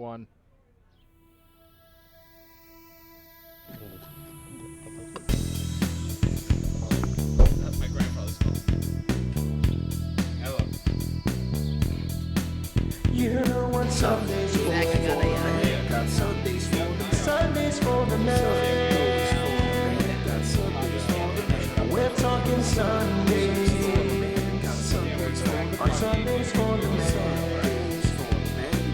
1. That's my grandfather's phone. Hello. You know what Sundays for? Yeah. Got Sundays for the Sundays for the man. Got Sundays for the man. We're talking Sundays. Got Sundays for the man. On Sundays for the man.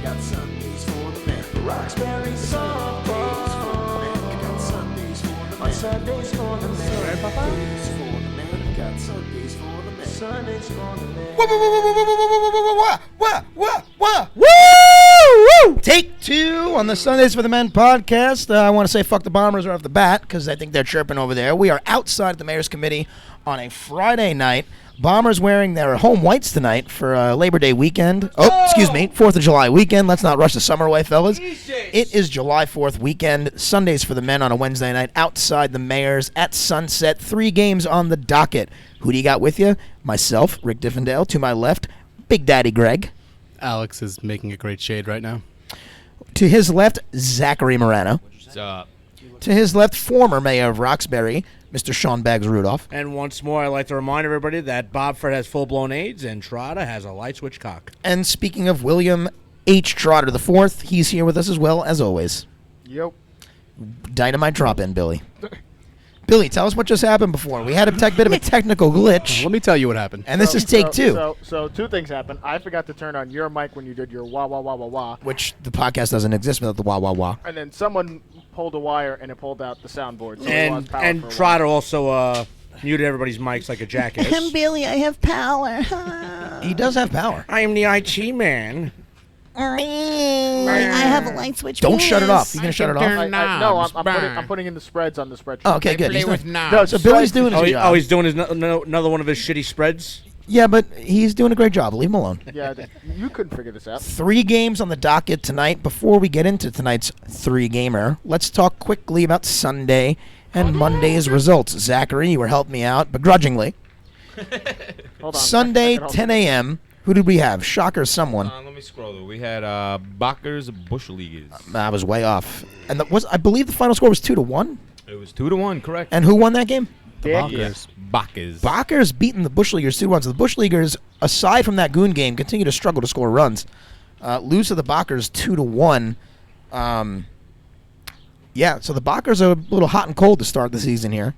Got Sundays for the man. Roxbury softball. Got Sundays for the man. On Sundays for the man. Got Sundays for the man. Sundays for the man. Woo! Take 2 on the Sundays for the Men podcast. I want to say fuck the Bombers right off the bat because I think they're chirping over there. We are outside the Mayor's Committee on a Friday night. Bombers wearing their home whites tonight for Labor Day weekend. Oh, excuse me, 4th of July weekend. Let's not rush the summer away, fellas. It is July 4th weekend. Sundays for the Men on a Wednesday night outside the Mayor's at sunset. 3 games on the docket. Who do you got with you? Myself, Rick Diffendale. To my left, Big Daddy Greg. Alex is making a great shade right now. To his left, Zachary Morano. What's up? To his left, former mayor of Roxbury, Mr. Sean Baggs Rudolph. And once more, I'd like to remind everybody that Bob Fred has full-blown AIDS and Trotta has a light switch cock. And speaking of William H. Trotter IV, he's here with us as well, as always. Yep. Dynamite drop-in, Billy. Billy, tell us what just happened before. We had a bit of a technical glitch, Let me tell you what happened. and this is take 2, So 2 things happened. I forgot to turn on your mic when you did your wah wah wah wah wah, which the podcast doesn't exist without the wah wah wah. and then someone pulled a wire and it pulled out the soundboard. So we lost power for a And while. Trotta also muted everybody's mics like a jackass. Billy, I have power. He does have power. I am the IT man. I have a light switch. Don't shut it off. penis. You gonna shut it off? No, I'm putting in the spreads on the spreadsheet. Oh, okay, good. Play He's with doing- knobs. so Billy's doing his job. He's doing his another one of his shitty spreads. Yeah, but he's doing a great job. Leave him alone. Yeah, you couldn't figure this out. 3 games on the docket tonight. Before we get into tonight's 3-gamer, let's talk quickly about Sunday and Monday's results. Zachary, you were helping me out begrudgingly. Hold on. Sunday, I can 10 a.m. Who did we have? Shocker, someone. Let me scroll though. We had Bakkers Bush Leaguers. I was way off. And I believe the final score was 2-1. It was 2-1, correct? And who won that game? Bakkers. Bakkers beating the Bush Leaguers 2-1. So the Bush Leaguers, aside from that goon game, continue to struggle to score runs. Lose to the Bakkers 2-1. Yeah, so the Bakkers are a little hot and cold to start the season here.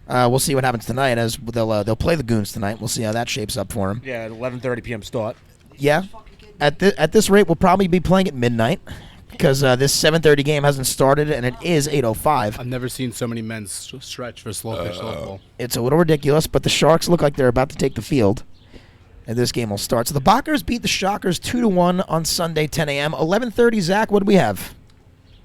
We'll see what happens tonight as they'll play the Goons tonight. We'll see how that shapes up for them. Yeah, at 11:30 p.m. start. Yeah, at this rate, we'll probably be playing at midnight because this 7:30 game hasn't started and it is 8:05. I've never seen so many men stretch for slow pitch softball. It's a little ridiculous, but the Sharks look like they're about to take the field, and this game will start. So the Bakkers beat the Shockers 2-1 on Sunday, 10 a.m. 11:30. Zach, what do we have?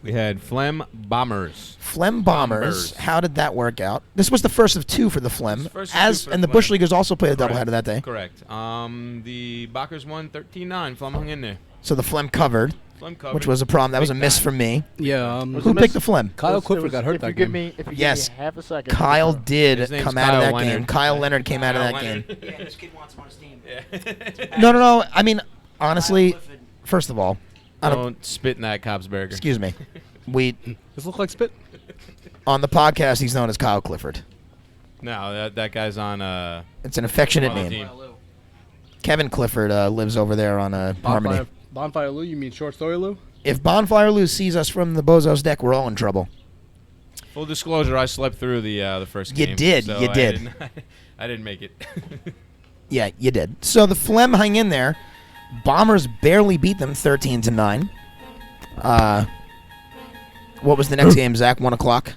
We had Flem Bombers. Flem Bombers. How did that work out? This was the first of 2 for the Flem, First of 2 for and the Flem. Bush Leaguers also played a Correct. doubleheader that day. Correct. The Bakkers won 13-9. Flem hung in there. So the Flem covered, Flem covered. which was a problem. That was a Big miss time. from me. Yeah, Who picked the Flem? Kyle It Clifford was- got hurt if that you give game. me, if you Yes. give me half a second. Kyle did His name's come out of Kyle that game. Leonard. Kyle Leonard came out of Kyle that game. Leonard. Yeah, this kid wants him on his team. No. I mean, honestly, first of all, I don't, Don't spit in that Cobb's burger. excuse me. Does it look like spit? On the podcast, he's known as Kyle Clifford. No, that guy's on It's an affectionate on the name. team. Kevin Clifford lives over there on Harmony. Bonfire Lou? You mean Short Story Lou? If Bonfire Lou sees us from the Bozos deck, we're all in trouble. Full disclosure, I slept through the first You game. did, so you did. I didn't make it. Yeah, you did. So the Flem hang in there. Bombers barely beat them 13-9. What was the next game, Zach? 1 o'clock?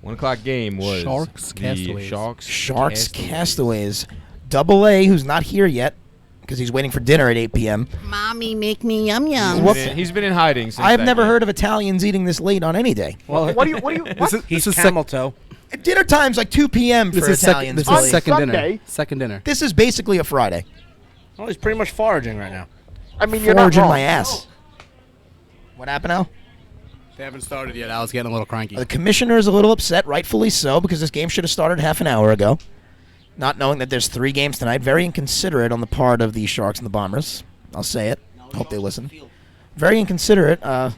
1 o'clock game was Sharks, the Castaways. Sharks Castaways. Double A, who's not here yet because he's waiting for dinner at 8 p.m. Mommy, make me yum yum. What- He's been in hiding since I've that never game. heard of Italians eating this late on any day. Well, What do you? He's is camel toe. Dinner time's like 2 p.m. for Italians. This Billy. is second Sunday. dinner. Second dinner. This is basically a Friday. Well, he's pretty much foraging right now. I mean, you're not Foraging wrong. my ass. What happened now? They haven't started yet. I was getting a little cranky. The commissioner's a little upset, rightfully so, because this game should have started half an hour ago. Not knowing that there's 3 games tonight. Very inconsiderate on the part of the Sharks and the Bombers. I'll say it. Hope they listen. very inconsiderate on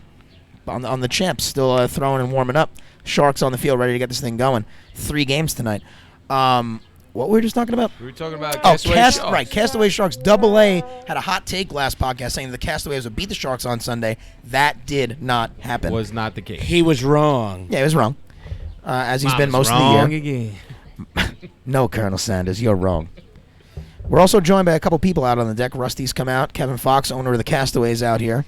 the champs, still throwing and warming up. Sharks on the field, ready to get this thing going. 3 games tonight. What were we just talking about? We were talking about Castaway Sharks. Right, Castaway Sharks. Double A had a hot take last podcast saying the Castaways would beat the Sharks on Sunday. That did not happen. Was not the case. He was wrong. Yeah, he was wrong. As he's been most of the wrong year. again. No, Colonel Sanders, you're wrong. We're also joined by a couple people out on the deck. Rusty's come out. Kevin Fox, owner of the Castaways, out here.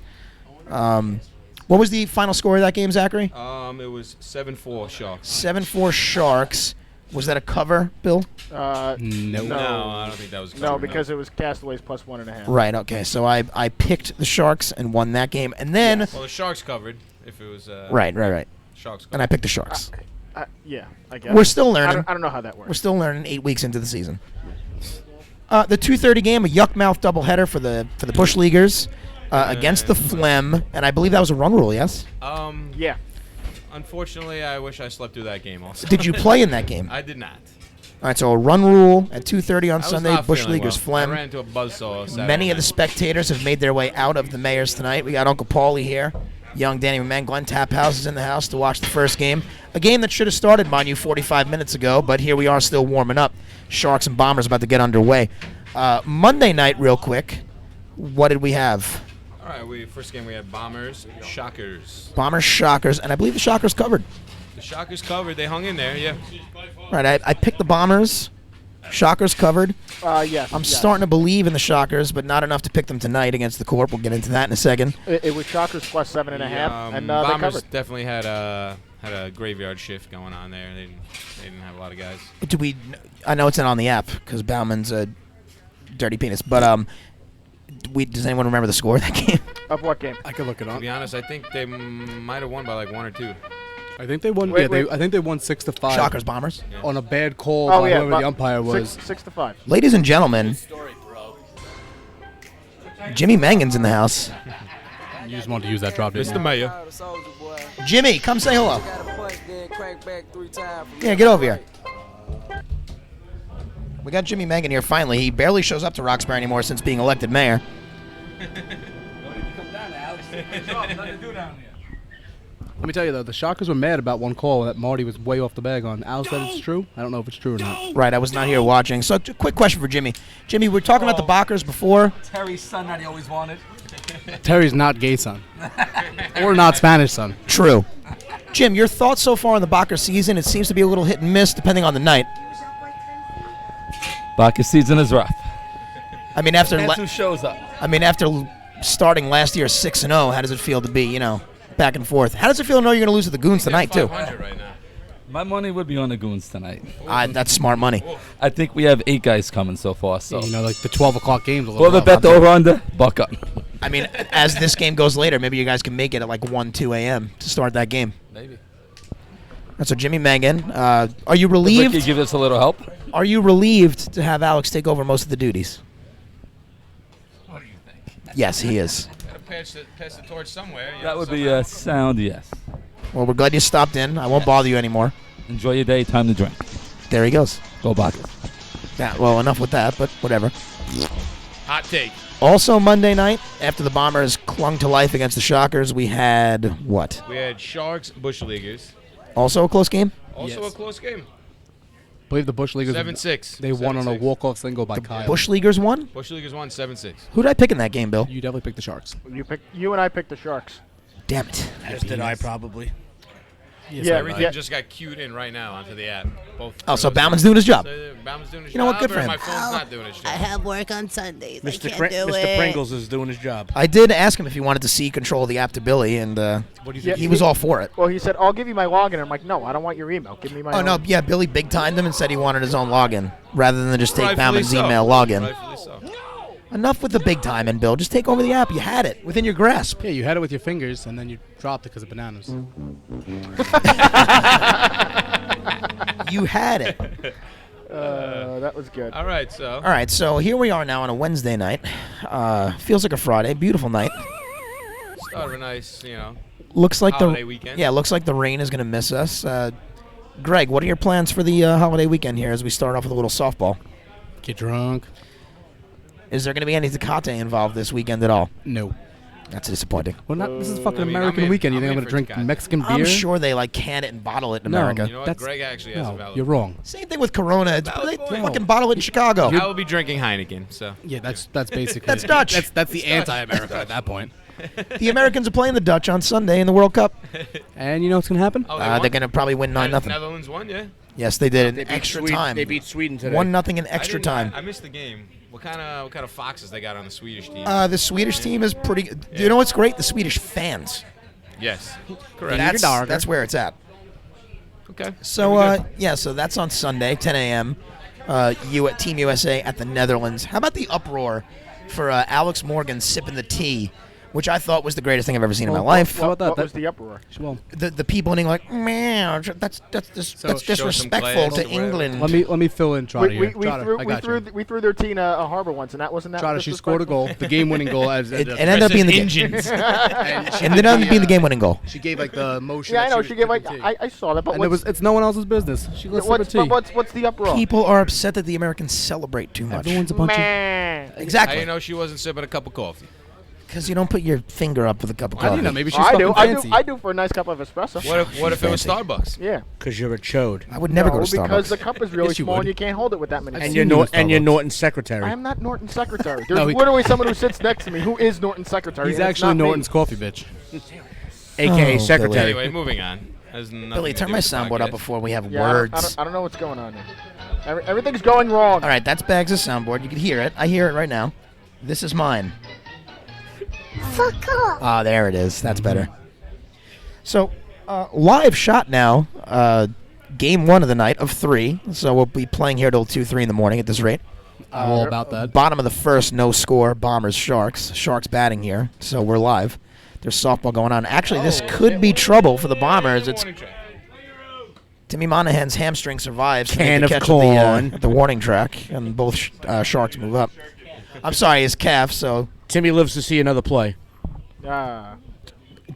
What was the final score of that game, Zachary? It was 7-4 Sharks. 7-4 Sharks. Was that a cover, Bill? No, I don't think that was a cover, No, because it was Castaways plus 1.5. Right, okay. So I picked the Sharks and won that game. And then... Well, the Sharks covered if it was... Right. Sharks covered. And I picked the Sharks. Yeah, I guess. We're still learning. I don't know how that works. We're still learning 8 weeks into the season. The 2:30 game, a yuck-mouth doubleheader for the Bush Leaguers against the Phlegm. And I believe that was a run rule, yes? Yeah. Unfortunately, I wish I slept through that game also. Did you play in that game? I did not. All right, so a run rule at 2:30 on I was Sunday. not Bush feeling Leaguers well. I Phlegm. ran into a buzzsaw Saturday Many of the night. spectators have made their way out of the Mayors tonight. We got Uncle Paulie here. Young Danny McMahon. Glenn Taphouse is in the house to watch the first game. A game that should have started, mind you, 45 minutes ago, but here we are still warming up. Sharks and Bombers about to get underway. Monday night, real quick, what did we have? All right, first game we had Bombers, Shockers. Bombers, Shockers, and I believe the Shockers covered. The Shockers covered. They hung in there, yeah. Right, I picked the Bombers. Shockers covered. Yes. I'm starting to believe in the Shockers, but not enough to pick them tonight against the Corp. We'll get into that in a second. It was Shockers plus 7.5, and they Bombers covered. definitely had a graveyard shift going on there. They didn't have a lot of guys. I know it's not on the app because Bauman's a dirty penis, but does anyone remember the score of that game? Of what game? I could look it To up. be honest, I think they might have won by like 1 or 2. I think they won. Wait. I think they won 6-5. Shockers, Bombers. On a bad call by whoever the umpire was. 6-5. Ladies and gentlemen, Jimmy Mangan's in the house. You just wanted to use that drop, didn't Mr. you? Mayor. Jimmy, come say hello. Yeah, get over here. We got Jimmy Mangan here finally. He barely shows up to Roxbury anymore since being elected mayor. Let me tell you though, the Shockers were mad about one call that Marty was way off the bag on. Al said it's true. I don't know if it's true or not. Right, I was not here watching. So, quick question for Jimmy. Jimmy, we were talking about the Bockers before. Terry's son that he always wanted. Terry's not gay son, or not Spanish son. True. Jim, your thoughts so far on the Bocker season? It seems to be a little hit and miss depending on the night. Bacchus season is rough. I mean, after Depends who shows up. starting last year 6-0, how does it feel to be, back and forth? How does it feel to know you're going to lose to the Goons tonight too? 500 right now. My money would be on the Goons tonight. That's smart money. I think we have 8 guys coming so far. So Like the 12 o'clock games. whoever bet the over under, buck up. I mean, as this game goes later, maybe you guys can make it at like 1, 2 a.m. to start that game. Maybe. That's so Jimmy Mangan. Are you Ricky, relieved? give us a little help. Are you relieved to have Alex take over most of the duties? What do you think? Yes, he is. Gotta pass the torch somewhere. That would be a sound yes. Well, we're glad you stopped in. I won't bother you anymore. Enjoy your day. Time to drink. There he goes. Go Bacchus. Yeah, well, enough with that, but whatever. Hot take. Also Monday night, after the Bombers clung to life against the Shockers, we had what? We had Sharks, Bush Leaguers. Also a close game? Also Yes. a close game. I believe the Bush Leaguers. 7-6. They won on a 7-6. walk-off single by Kyle. Bush Leaguers won? Bush Leaguers won 7-6. Who did I pick in that game, Bill? You definitely picked the Sharks. You and I picked the Sharks. Damn it. As did I probably. Yeah, Everything just got queued in right now onto the app. Both. Oh, so Bauman's doing his job. Bauman's doing his You know what? job, Good for or him. My phone's not doing its I job. have work on Sundays. I Mr. can't do Mr. it. Pringles is doing his job. I did ask him if he wanted to see control of the app to Billy, and What do you Yeah, he was all for it. Well, he said, I'll give you my login. I'm like, no, I don't want your email. Give me my Oh, own. no, yeah, Billy big-timed him and said he wanted his own login, rather than just take Rightfully Bauman's so. email login. Rightfully so. Enough with the big-timing, Bill. Just take over the app. You had it within your grasp. Yeah, you had it with your fingers and then you dropped it because of bananas. You had it. That was good. All right, so. All right, so here we are now on a Wednesday night. Feels like a Friday. Beautiful night. Start of a nice, Looks like holiday the weekend. Yeah, looks like the rain is going to miss us. Greg, what are your plans for the holiday weekend here as we start off with a little softball? Get drunk. Is there going to be any Tecate involved this weekend at all? No. That's disappointing. Well, not this is fucking I mean, American I'm in- weekend. You I'm think I'm in gonna for drink Tecate. Mexican beer? I'm sure they like can it and bottle it in No. America. You know what? That's- Greg actually has a No, valid you're wrong. Same thing with Corona. They point. fucking bottle it in Chicago. I will be drinking Heineken, so. Yeah, that's basically. That's Dutch. That's the anti-America at that point. The Americans are playing the Dutch on Sunday in the World Cup. And you know what's gonna happen? Oh, They're going to probably win 9-0. Netherlands won, yeah. Yes, they did They in beat extra Sweden- time. They beat Sweden today. 1-0 in extra time. I missed the game. What kind of foxes they got on the Swedish team? The Swedish team is pretty. You know what's great? The Swedish fans. Yes, correct. That's where it's at. Okay. So so that's on Sunday, 10 a.m. Team USA at the Netherlands. How about the uproar for Alex Morgan sipping the tea, which I thought was the greatest thing I've ever seen in my life. How about What that? was the uproar? Well, The people being like, man, that's show some disrespectful class to or whatever. England. let me fill in Trotter We here. threw we threw their team a harbor once, and that wasn't that. Trotter, she scored a goal, the game-winning goal. It ended up being the game. Engines. and she And ended up being the game-winning goal. She gave like the motion. Yeah, I that know. was She gave like sipping tea. I saw that, but And it's no one else's business. She let's sip a tea. what's the uproar? People are upset that the Americans celebrate too much. Everyone's a bunch of. Man. How Exactly. you know she wasn't sipping a cup of coffee? Because you don't put your finger up with a cup of I coffee. don't know. Maybe she's I fucking do. fancy. I do for a nice cup of espresso. What if it was fancy. Starbucks? Yeah. Because you're a chode. I would never No, go to because Starbucks. the cup is really Yes, you small would. and you can't hold it with that many. I've people. seen you at You're Starbucks. Norton's secretary. I am not Norton's secretary. There's No, he- literally someone who sits next to me who is Norton's secretary. He's and it's actually not me. Norton's coffee bitch. AKA Oh, secretary. Anyway, moving on. Has nothing Billy, to turn do my with the soundboard up podcast. before we have Yeah, words. I don't know what's going on here. Everything's going wrong. All right, that's Bags' soundboard. You can hear it. I hear it right now. This is mine. Fuck off. Ah, there it is. That's better. So, live shot now. Game 1 of the night of 3. So we'll be playing here till 2, 3 in the morning at this rate. I'm all about that. Bottom of the first, no score. Bombers, Sharks. Sharks batting here. So we're live. There's softball going on. Actually, this could be trouble for the Bombers. It's Timmy Monahan's hamstring survives. to Can make the of catch corn. at the warning track, and both Sharks move up. I'm sorry, his calf. So Timmy lives to see another play.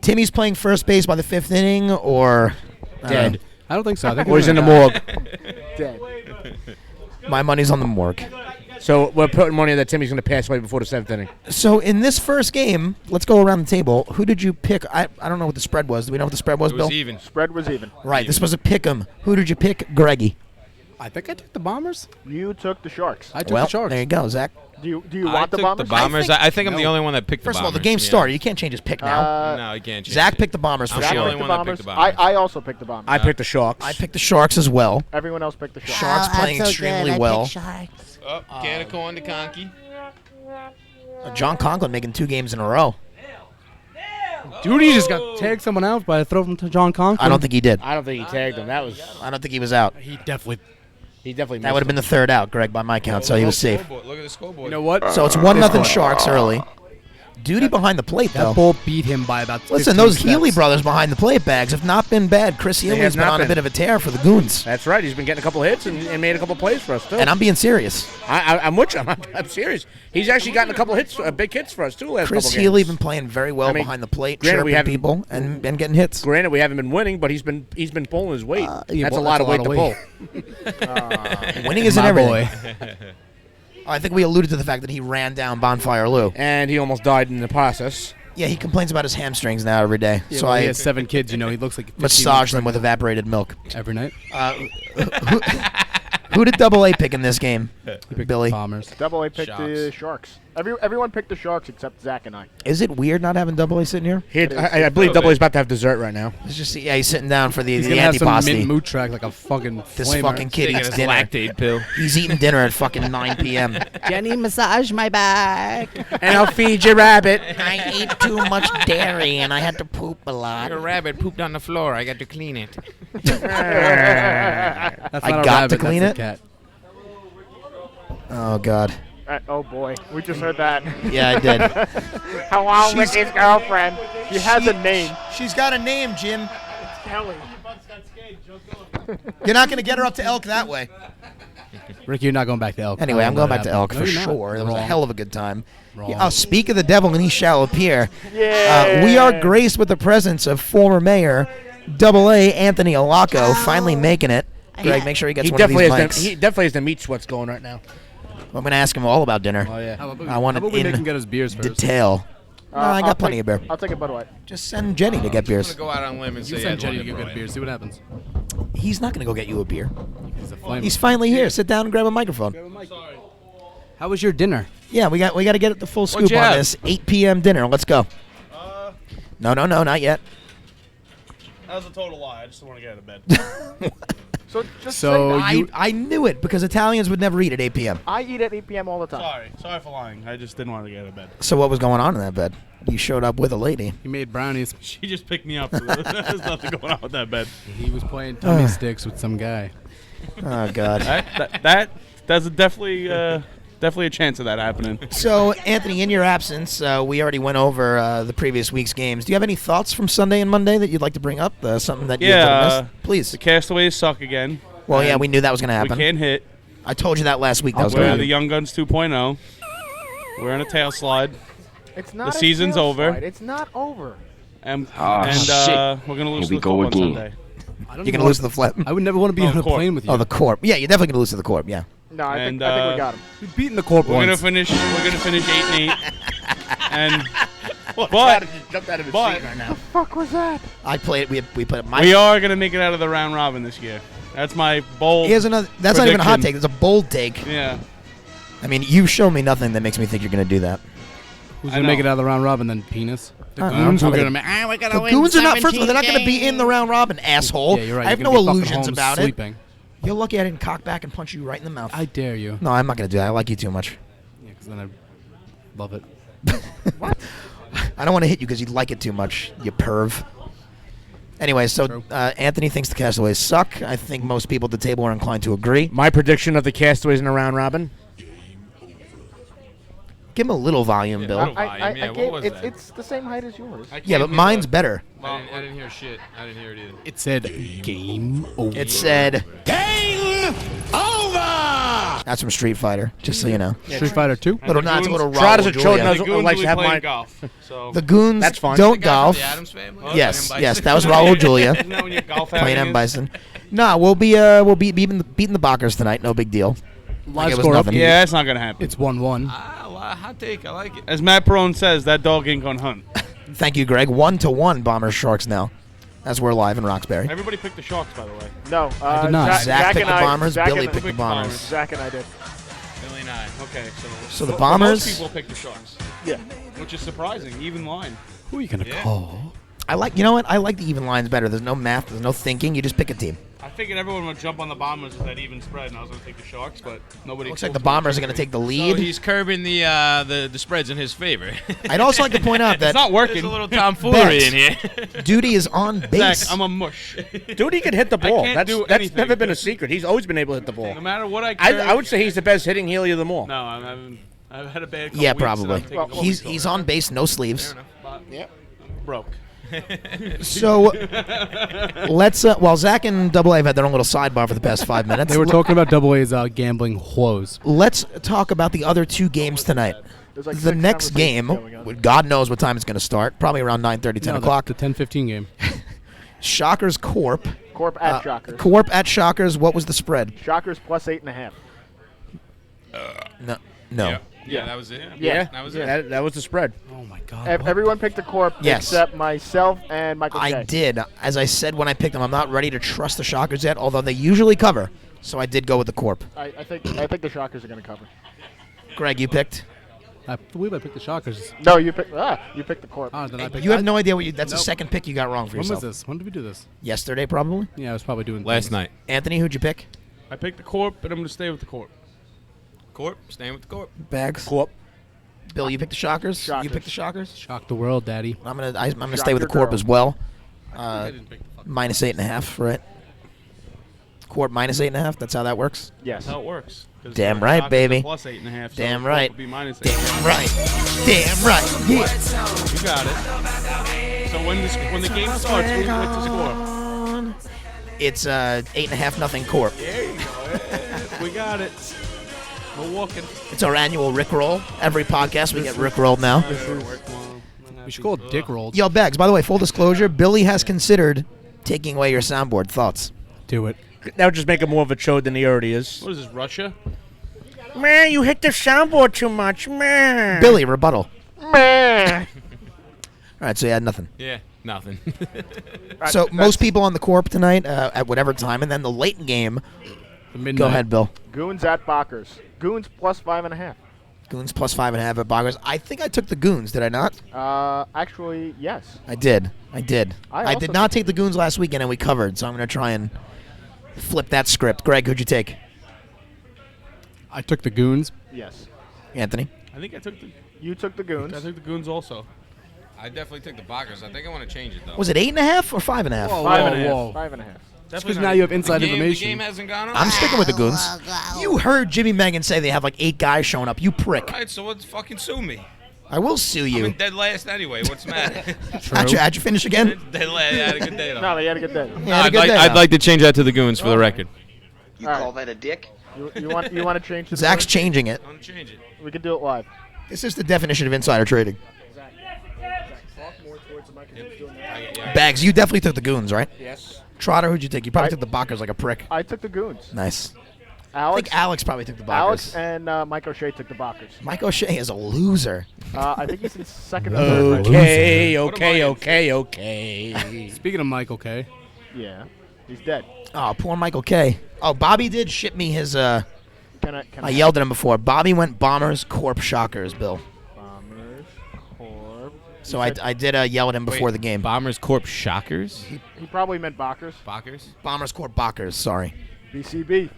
Timmy's playing first base by the 5th inning, or Dead. I don't think so. I think Or he's in the morgue. Dead. My money's on the morgue. So we're putting money that Timmy's going to pass away before the 7th inning. So in this first game, let's go around the table. Who did you pick? I don't know what the spread was. Do we know what the spread was, It was Bill? even. Spread was even. Right. This was a pick 'em. Who did you pick, Greggy? I think I took the Bombers. You took the Sharks. I took Well, the Sharks. there you go, Zach. Do you I want the took Bombers? the Bombers. I think I'm the no. only one that picked First the of all, Bombers. the game yeah. started. You can't change his pick now. No, you can't change Zach it. picked the Bombers for I'm Zach the sure. only picked the one that Bombers. picked the Bombers. I also picked the Bombers. I picked the Sharks. I picked the Sharks as well. Everyone else picked the Sharks. Sharks playing that's so extremely good. I well. picked Sharks. Oh, can of corn to Conky. John Conklin making 2 games in a row. Dude, he just got tagged someone out by a throw from John Conklin. I don't think he did. I don't think he tagged him. I don't think he was out. he definitely. He definitely That would have been the 3rd out, Greg, by my count, so he was safe. Look at the scoreboard. You know what? So it's 1-0 Sharks early. Duty behind the plate, That though. ball beat him by about. Listen, 15 those steps. Healy brothers behind the plate bags have not been bad. Chris They Healy's have been not on a been. bit of a tear for the Goons. That's right. He's been getting a couple hits and made a couple plays for us, too. And I'm being serious. I'm with you. I'm serious. He's actually gotten a couple hits, big hits for us, too, last Chris couple Healy games. been playing very well I mean, behind the plate, granted, we chirping haven't- people and getting hits. Granted, we haven't been winning, but he's been pulling his weight. yeah, That's well, a lot that's of a weight lot to of pull. Winning isn't My everything. boy. I think we alluded to the fact that he ran down Bonfire Lou. And he almost died in the process. Yeah, he complains about his hamstrings now every day. Yeah, so well, he I has 7 kids. You know, he looks like 15 massage them months with evaporated milk. every night. Who did Double A pick in this game, Billy? Bombers. Double A picked the Sharks. Everyone picked the Sharks except Zach and I. Is it weird not having Double A sitting here? I believe Double A's about to have dessert right now. It's just he's sitting down for He's the gonna have some mint antipasti. mood track like a fucking. This flamer. fucking kid Taking eats his dinner. lactate pill. He's eating dinner at fucking 9 p.m. Jenny, massage my back. And I'll feed your rabbit. I ate too much dairy and I had to poop a lot. A rabbit pooped on the floor. I got to clean it. That's I not a got rabbit, to clean that's it? a cat. Oh God. Oh boy, we just heard that. Yeah, I did. Hello, Ricky's girlfriend. She has a name. She's got a name, Jim. Kelly. You're not going to get her up to Elk that way. Ricky, you're not going back to Elk. Anyway, I I'm don't going know back to that Elk happened. for No, you're not. sure. It was a Wrong. hell of a good time. Wrong. Yeah, speak of the devil, and he shall appear. Yeah. We are graced with the presence of former mayor, Double A Anthony Alaco, finally making it. Greg, make sure he gets He one of these definitely has mics. he definitely has the meat sweats going right now. I'm going to ask him all about dinner. Oh yeah. How about I want how it about we in make him get his beers first? Detail. No, I got plenty of beer. I'll take a Bud Light. Just send Jenny to get I'm beers. gonna go out on a limb and You say send I'd Jenny want to a get good Bud beer. Light. See what happens. He's not going to go get you a beer. He's a flame. He's finally here. Sit down and grab a microphone. How was your dinner? Yeah, we got to get the full scoop you on have? this 8 p.m. dinner. Let's go. No, not yet. That was a total lie. I just want to get out of bed. So just So say you- I knew it because Italians would never eat at 8 p.m. I eat at 8 p.m. all the time. Sorry for lying. I just didn't want to get out of bed. So what was going on in that bed? You showed up with a lady. He made brownies. She just picked me up. So there's nothing going on with that bed. He was playing tummy sticks with some guy. Oh, God. That's definitely a chance of that happening. So, Anthony, in your absence, we already went over the previous week's games. Do you have any thoughts from Sunday and Monday that you'd like to bring up? Something that you Yeah, missed? Please. The Castaways suck again. Well, yeah, And we knew that was going to We happen. can't hit. I told you that last week. That was going We're to the happen. Young Guns 2.0. We're in a tail slide. It's not. The a season's tail over. slide. It's not over. And, shit. we're going to lose Here we to the go Corp on again. Sunday. You're going to lose to the flip. I would never want to be Oh, on a Corp. plane with you. Oh, the Corp. Yeah, you're definitely going to lose to the Corp, yeah. No, I And, think we got him. We've beaten the Corp We're going to once. finish 8-8. And But But- jumped out of his but- seat right now. Fuck was that? I played. We put my. we are going to make it out of the round robin this year. That's my bold. Here's another. That's not even a hot prediction. take. It's a bold take. Yeah. I mean, you've shown me nothing that makes me think you're going to do that. Who's I going to make know. it out of the round robin then? Penis? The goons We're gonna The goons are not. First of all, they're not going to be in the round robin, asshole. Yeah, you're right. I have You're no gonna be fucking illusions home about sleeping. it. You're lucky I didn't cock back and punch you right in the mouth. I dare you. No, I'm not going to do that. I like you too much. Yeah, because then I love it. I don't want to hit you because you like it too much, you perv. Anyway, so True. Anthony thinks the Castaways suck. I think most people at the table are inclined to agree. My prediction of the Castaways in a round robin. Give him a little volume, Yeah, Bill. little volume. Yeah, what was that? It's the same height as yours. I can't Yeah, but hear mine's the- better. I didn't hear shit. I didn't hear it either. It said game over. It said Game over! that's from Street Fighter, just so you know. Street Fighter 2? Little not a little Trot is Raul a children Julia. knows- The goons likes will to be have playing mine. golf. So The goons That's fine. don't The guy from golf. the Addams Family? Yes, M. yes, Bison? that was Raul Julia Isn't that when your golf playing outing M is? Bison. No, we'll be beating the Bockers tonight. No big deal. Live it was score up. nothing. Yeah, it's not gonna happen. It's 1-1. Hot take. I like it. As Matt Perone says, that dog ain't gonna hunt. Thank you, Greg. 1-1 Bombers Sharks now, as we're live in Roxbury. Everybody picked the Sharks, by the way. No, I did not. Zach picked and the I- Bombers. Zach Billy and- picked the Bombers. Zach and I did. Billy and I. Okay, So the most Bombers. people picked the Sharks, Yeah. which is surprising. Even line. Who are you going to Yeah. call? I like. You know what? I like the even lines better. There's no math. There's no thinking. You just pick a team. I figured everyone would jump on the Bombers with that even spread, and I was gonna take the Sharks, but nobody. Looks like the Bombers are going to take the So lead. he's curbing the spreads in his favor. I'd also like to point out It's that not working. There's a little tomfoolery in here. Duty is on base. Zach, I'm a mush. Dude, he can hit the ball. can't That's do that's anything. never been a secret. He's always been able to hit the ball. No matter what I. I would say he's the best hitting healer of them all. No, I've had a bad. Couple Yeah, weeks, and probably. I've taken a couple He's weeks he's off. on base, no sleeves. Fair enough, but Yep. I'm broke. So let's. While Zach and Double A have had their own little sidebar for the past 5 minutes, They were talking about Double A's gambling woes. let's talk about the other two games tonight. There's like The 6 next conversations game, going on. God knows what time it's going to start. Probably around 9:30, 10 No, o'clock. The 10-15 game. Shockers Corp. Corp at Shockers. Corp at Shockers. What was the spread? Shockers plus 8.5. No. Yeah, that was it. Yeah, that was That was the spread. Oh, my God. Everyone picked the Corp Yes. except myself and Michael I J. did. As I said when I picked them, I'm not ready to trust the Shockers yet, although they usually cover. So I did go with the Corp. I think the Shockers are going to cover. Greg, you picked? I believe I picked the Shockers. No, you picked the Corp. Then I picked You have no idea what you. That's the Nope. second pick you got wrong for When yourself. was this? When did we do this? Yesterday, probably. Yeah, I was probably doing Last things. night. Anthony, who'd you pick? I picked the Corp, but I'm gonna stay with the Corp. Corp, staying with the Corp. Bags. Corp. Bill, you picked the Shockers. You Shockers. picked the Shockers. Shock the world, Daddy. I'm gonna Shock stay with the your Corp girl. as well. I didn't pick the fucking Minus 8.5, right? Corp minus 8.5. That's how that works. Yes. That's how it works. 'Cause Damn the right, Shockers are baby. Plus 8.5. So Damn the Corp right. would be minus 8. Damn right. Damn right. Yeah. You got it. So when the game starts, what's the score? It's 8.5 nothing Corp. There you go. We got it. We're walking. It's our annual Rickroll. Every podcast we get Rickrolled now. We should call it Dick Rolled. Yo, Bags, by the way, full disclosure, Billy has considered taking away your soundboard. Thoughts? Do it. That would just make him more of a chode than he already is. What is this, Russia? Man, you hit the soundboard too much, man. Billy, rebuttal. All right, so you had nothing. Yeah, nothing. Right, So that's- most people on the Corp tonight at whatever time, and then the late game. The midnight. Go ahead, Bill. Goons at Bockers. Goons plus 5.5. Goons plus 5.5 at Boggers. I think I took the Goons. Did I not? Actually, yes. I did. I did also not take the Goons last weekend, and we covered. So I'm going to try and flip that script. Greg, who'd you take? I took the Goons. Yes. Anthony. I think I took the. You took the Goons. I took the Goons also. I definitely took the Bockers. I think I want to change it though. Was it 8.5 or 5.5? Whoa, 5.5. whoa. 5.5. Because now you have inside the information. game hasn't gone on. I'm sticking with the Goons. You heard Jimmy Megan say they have like 8 guys showing up. You prick. All right, so let's fucking sue me. I will sue I'm you. in dead last anyway. What's the matter? How'd you finish again? Dead last. I had a good day though. No, they had a good day. Yeah, had a good day, I'd huh? like to change that to the Goons for the record. You All right. call that a dick? You want to change the Zach's Goons? changing it. I'm gonna change it. We can do it live. This is the definition of insider trading. Bags, you definitely took the Goons, right? Yes. Trotter, who'd you take? You probably I- took the Bockers like a prick. I took the Goons. Nice. I Alex, think Alex probably took the Bockers. Alex and Mike O'Shea took the Bockers. Mike O'Shea is a loser. I think he's in second or third. right now. Okay, What am I okay, in? okay. Speaking of Michael K. Yeah. He's dead. Oh, poor Michael K. Oh, Bobby did ship me his. Can I yelled at him before. Bobby went Bombers, Corp, Shockers, Bill. Bombers, Corp. So I did yell at him before Wait, the game. Bombers Corp Shockers. He probably meant Bockers. Bockers. Bombers, Corp, Bockers. Sorry. BCB.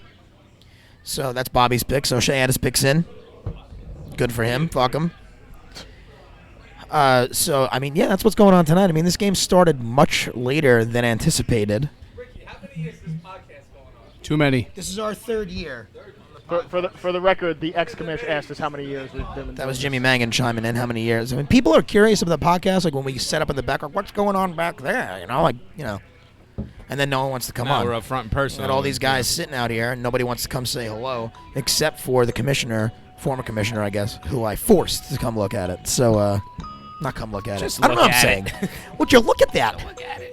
So that's Bobby's pick. So O'Shea had his picks in. Good for him. Fuck him. So, I mean, yeah, that's what's going on tonight. I mean, this game started much later than anticipated. Too many. This is our 3rd year. For the record, the ex-commish asked us how many years we've been in That was business. Jimmy Mangan chiming in. How many years? I mean, people are curious about the podcast. Like when we set up in the background, what's going on back there? You know, like and then no one wants to come Now on. we're up front in person. And all these guys sitting out here, and nobody wants to come say hello, except for the commissioner, former commissioner, I guess, who I forced to come look at it. So, not come look at Just it. I don't know look what I'm at saying. Would you look at that?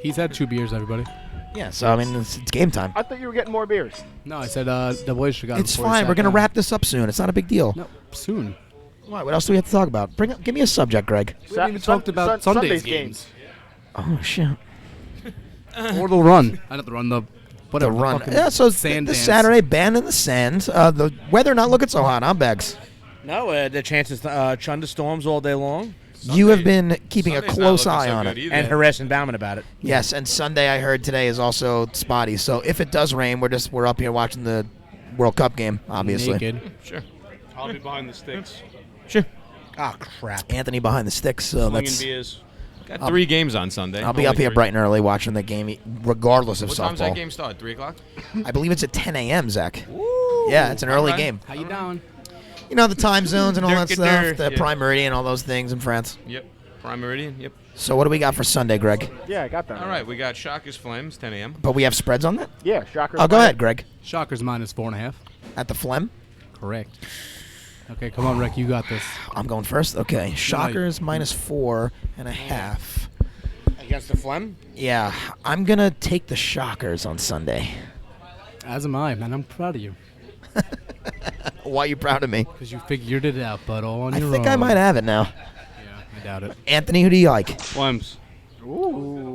He's had 2 beers, everybody. Yeah, so, I mean, it's game time. I thought you were getting more beers. No, I said Double H should have got It's fine. We're going to wrap this up soon. It's not a big deal. No, soon. Why? What else do we have to talk about? Give me a subject, Greg. We haven't even talked about Sunday's games. Oh, shit. Or the run. I not the run, the The whatever. run. fucking Yeah, so sand this dance. Saturday, band in the sand. The weather not looking so hot, huh, Bags? No, the chances thunderstorms all day long, You have been keeping a Sunday's not close looking eye so on good it. either. and harassing Bauman about it. Yes, and Sunday I heard today is also spotty. So if it does rain, we're up here watching the World Cup game, obviously. Naked. Sure. I'll be behind the sticks, Oh, crap. Anthony behind the sticks, so slinging that's. beers. Got 3 games on Sunday. I'll be Only up here 3. bright and early watching the game, regardless of What time's that softball. game start? 3 o'clock. I believe it's at 10 a.m. Zach. Yeah, it's an early Okay. game. How you doing? You know the time zones and all that Durk-a-dur. stuff, the Yeah. prime meridian, all those things in France. Yep. Prime Meridian. Yep. So what do we got for Sunday, Greg? Yeah, I got that. All right, we got Shockers Flames, 10 a.m. But we have spreads on that. Yeah, Shocker. Oh, go ahead, Greg. Shockers minus 4.5. At the Phlegm. Correct. Okay, come on, Rick. You got this. I'm going first. Okay, Shockers minus 4.5. Against the Phlegm? Yeah, I'm gonna take the Shockers on Sunday. As am I, man. I'm proud of you. Why are you proud of me? Because you figured it out, but all on I your own. think I might have it now. Yeah, I doubt it. Anthony, who do you like? Flems.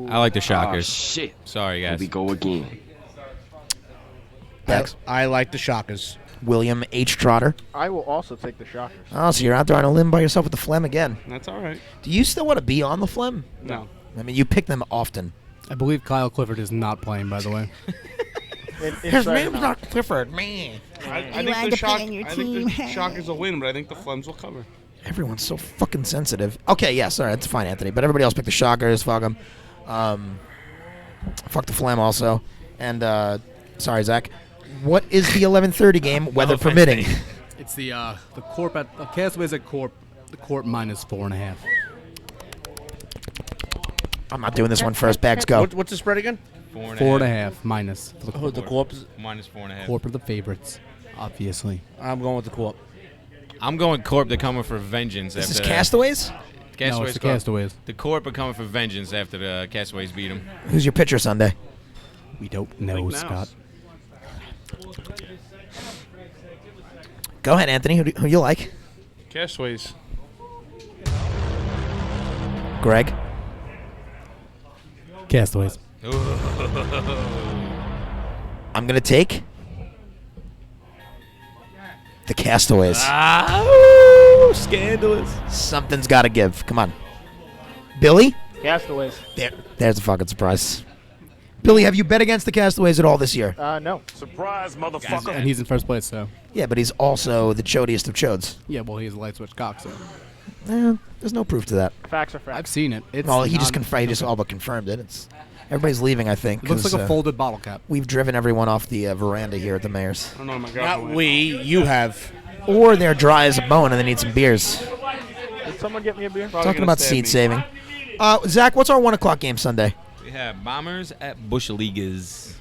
I like the Shockers. shit. Sorry, Here guys. we go again. Dex. I like the Shockers. William H. Trotter. I will also take the Shockers. Oh, so you're out there on a limb by yourself with the Phlegm again. That's all right. Do you still want to be on the Phlegm? No. I mean, you pick them often. I believe Kyle Clifford is not playing, by the way. Inside and out. Clifford, man. I You think had the to shock. pick on your I think team. the Shockers will win, but I think the Flems will cover. Everyone's so fucking sensitive. Okay, yes, all right, that's fine, Anthony. But everybody else picked the Shockers. Fuck them. Fuck the Phlegm also. And, sorry, Zach. What is the 11:30 game, weather permitting? It's the Corp at Castaways at Corp. The Corp minus 4.5. I'm not doing this one first. Bags go. What's the spread again? 4.5 minus. For the Oh, the Corps. Minus 4.5. Corp are the favorites, obviously. I'm going with the Corp. I'm going Corp. They're coming for vengeance. Is after this that. Castaways? No, Castaways it's the Corp. Castaways. The Corp are coming for vengeance after the Castaways beat them. Who's your pitcher Sunday? We don't know, Like Scott. Go ahead, Anthony. Who you like? Castaways. Greg? Castaways. I'm gonna take the Castaways. Scandalous. Something's got to give. Come on, Billy. Castaways. There's a fucking surprise. Billy, have you bet against the Castaways at all this year? No. Surprise, motherfucker. And he's in first place, so. Yeah, but he's also the chodiest of chodes. Yeah, well, he's a light switch cock, so. There's no proof to that. Facts are facts. I've seen it. It's Well, he just non- he just all but confirmed it. Everybody's leaving, I think. It looks 'cause, like a folded bottle cap. We've driven everyone off the veranda here at the mayor's. I don't know what my Not girlfriend went. we. You have. Or they're dry as a bone and they need some beers. Did someone get me a beer? Probably Talking gonna about stab seed me. saving. Zach, what's our 1 o'clock game Sunday? We have Bombers at Bush Leaguers.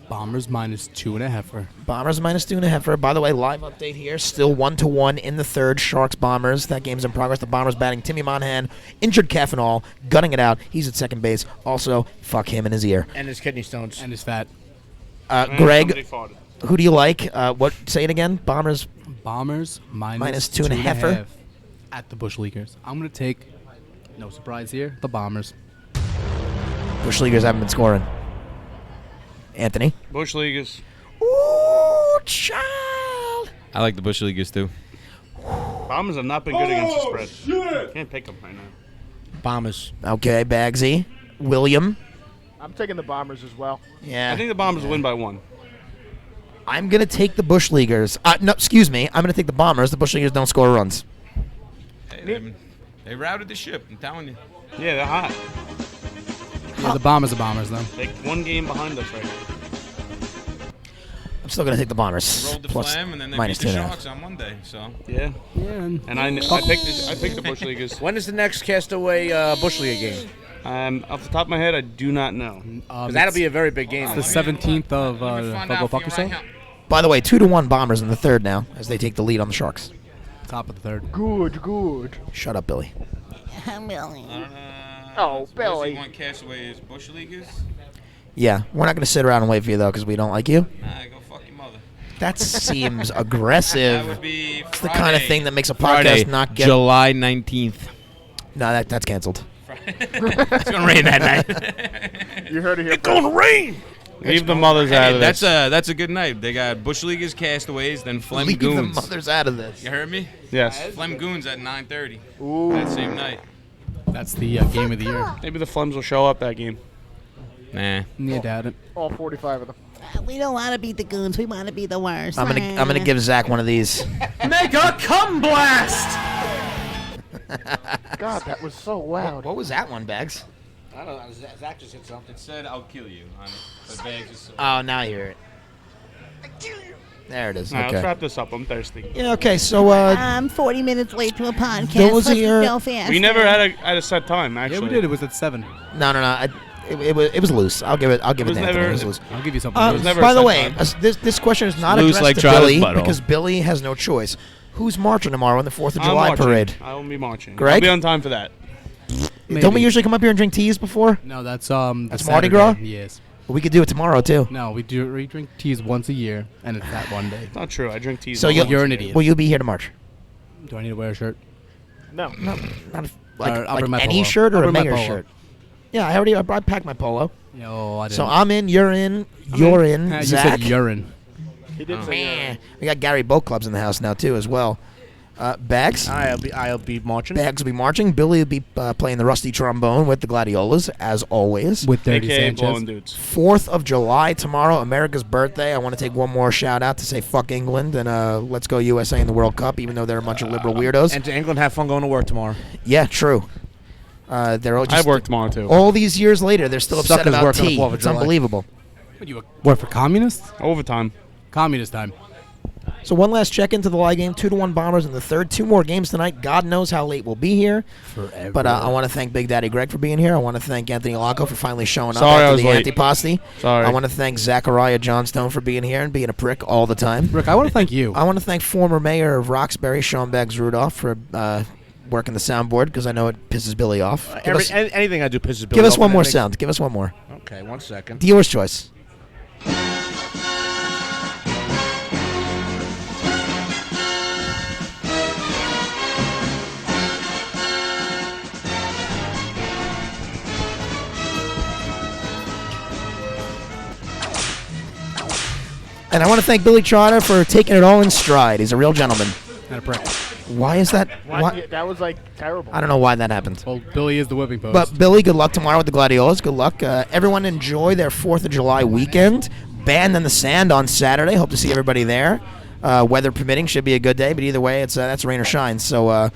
Bombers -2.5. Bombers -2.5. By the way, live update here. Still 1-1 in the third. Sharks Bombers. That game's in progress. The Bombers batting Timmy Monahan, injured calf and all, gunning it out. He's at second base. Also, fuck him in his ear. And his kidney stones. And his fat. Somebody Greg, farted. who do you like? What? Say it again. Bombers. Bombers -2.5. At the Bush Leaguers. I'm going to take, no surprise here, the Bombers. Bush Leaguers haven't been scoring. Anthony. Bush Leaguers. Ooh, child. I like the Bush Leaguers too. Bombers have not been good against the spread. Can't pick them right now. Bombers. Okay, Bagsy. William. I'm taking the Bombers as well. Yeah. I think the Bombers win by 1. I'm going to take the Bush Leaguers. No, excuse me. I'm going to take the Bombers. The Bush Leaguers don't score runs. Hey, they routed the ship. I'm telling you. Yeah, they're hot. Yeah, the Bombers are Bombers, though. They're 1 game behind us right now. I'm still going to take the Bombers. Rolled the Plus Flam and then they minus beat the 2.5. Sharks on Monday. So Yeah. Yeah, and And I picked the Bush Leaguers. When is the next Castaway Bush League game? Off the top of my head, I do not know. 'Cause that'll be a very big game. the 17th of let me find Fogo out for you Puck right now. By the way, 2-1 Bombers in the third now as they take the lead on the Sharks. Top of the third. Good. Shut up, Billy. Billy. Oh, Suppose Billy. you want Castaways Bush Leaguers? Yeah, we're not going to sit around and wait for you, though, because we don't like you. Nah, go fuck your mother. That seems That aggressive. would be It's the kind of thing that makes a podcast Friday, not get... July 19th. No, that's canceled. It's gonna rain that night. You heard it here. It's gonna rain. Leave the mothers out of this. That's a good night. They got Bush Leaguers, Castaways, then Flem Leave the Goons. mothers out of this. You heard me? Yes. Flem Goons at 9:30. Ooh. That same night. That's the game of the year. Maybe the Flems will show up that game. Nah. Yeah, doubt it. All 45 of them. We don't want to be the goons. We want to be the worst. I'm gonna give Zach one of these. Make a cum blast! God, that was so loud. What was that one, Bags? I don't know. Zach just hit something. It said I'll kill you on it. But Bags is Oh, now you hear it. There it is. All right, let's Okay. wrap this up. I'm thirsty. Yeah. Okay. So, I'm 40 minutes late to a podcast. Those are Let's your- go fast. We never had a set time, Yeah, actually. we did. It was at 7. no. It was loose. I'll give it. I'll give it. was to Anthony. never- It was loose. I'll give you something. Uh, loose. never by a the set way, time. this question is not Loose addressed like to Trotta's Billy butthole. because Billy has no choice. Who's marching tomorrow in the 4th of I'm July marching. parade? I will be marching. Greg? I'll be on time for that. Maybe. Don't we usually come up here and drink teas before? No, that's the That's Saturday. Mardi Gras? Yes. We could do it tomorrow too. No, we drink teas once a year, and it's that one day. Not true. I drink tea. So You're an idiot. Will you be here to march? Do I need to wear a shirt? No. Not I'll bring my any polo. shirt or I'll a bring my mayor polo. shirt. Yeah, I packed my polo. No, I didn't. So I'm in. You're in. You're in. You Zach. said urine. He did say Eh. We got Gary Boat Clubs in the house now too as well. Bags. I'll be marching. Bags will be marching. Billy will be playing the rusty trombone with the Gladiolas, as always. With Dirty AKA blowing Sanchez. dudes. 4th of July tomorrow, America's birthday. I want to take one more shout out to say fuck England and let's go USA in the World Cup, even though they're a bunch of liberal weirdos. And to England, have fun going to work tomorrow. Yeah, true. They're all I just work tomorrow, too. all these years later. They're still upset Suckers about work on the tea. 4th of It's July. unbelievable. What, you work for communists? Overtime. Communist time. So one last check into the live game. 2-1 Bombers in the third. 2 more games tonight. God knows how late we'll be here. Forever. But I want to thank Big Daddy Greg for being here. I want to thank Anthony Laco for finally showing up Sorry I after was the late. Antipasti. Sorry. I want to thank Zachariah Johnstone for being here and being a prick all the time. Rick, I want to thank you. I want to thank former mayor of Roxbury, Sean Beggs Rudolph, for working the soundboard because I know it pisses Billy off. Anything I do pisses Billy Give us off, one and more it makes- sound. Give us one more. Okay, 1 second. Dealer's choice. And I want to thank Billy Trotter for taking it all in stride. He's a real gentleman. And a prick. Why is that? Why? That was like terrible. I don't know why that happened. Well, Billy is the whipping post. But Billy, good luck tomorrow with the Gladiolas. Good luck. Everyone enjoy their 4th of July weekend. Band in the Sand on Saturday. Hope to see everybody there. Weather permitting, should be a good day. But either way, it's that's rain or shine. So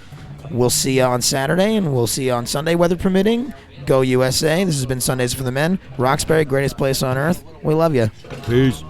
we'll see you on Saturday, and we'll see you on Sunday, weather permitting. Go USA. This has been Sundays for the Men. Roxbury, greatest place on earth. We love you. Peace.